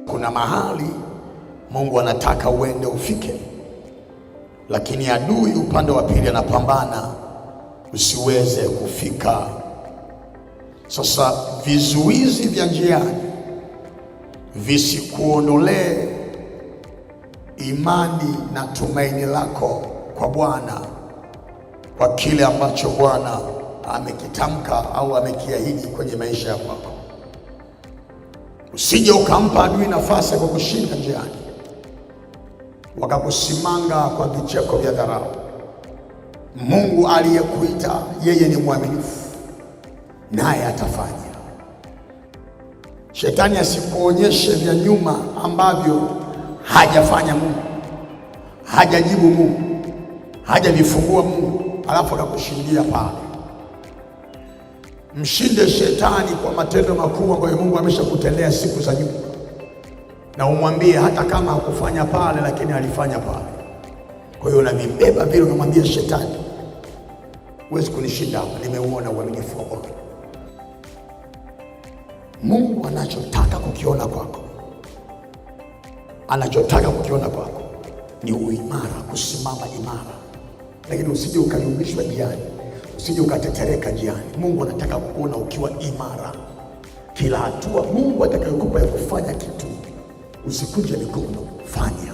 Kuna mahali Mungu anataka uende ufike, lakini adui upande wa pili anapambana usiweze kufika. Sasa vizuizi vya njiani visikuondolee imani na tumaini lako kwa Bwana, kwa kile ambacho Bwana amekitamka au amekiahidi kwenye maisha yako. Usije ukampa adui nafasi kwa kushinda njiani, wakakusimanga kwa vicheko vya dharau. Mungu aliyekuita yeye ni mwaminifu, naye atafanya. Shetani asikuonyeshe vya nyuma ambavyo hajafanya Mungu, hajajibu Mungu, hajavifungua Mungu, alafu akakushindia pale. Mshinde shetani kwa matendo makubwa ambayo Mungu ameshakutendea siku za nyuma, na umwambie hata kama hakufanya pale, lakini alifanya pale. Kwa hiyo unavibeba vile, unamwambia shetani, huwezi kunishinda hapa, nimeuona uaminifu wa Bwana. Mungu anachotaka kukiona kwako, anachotaka kukiona kwako ni uimara, kusimama imara, lakini usije ukayumbishwa njiani, usije ukatetereka njiani. Mungu anataka kukuona ukiwa imara kila hatua. Mungu atakayokupa ya kufanya kitu, usikuje mikono, fanya.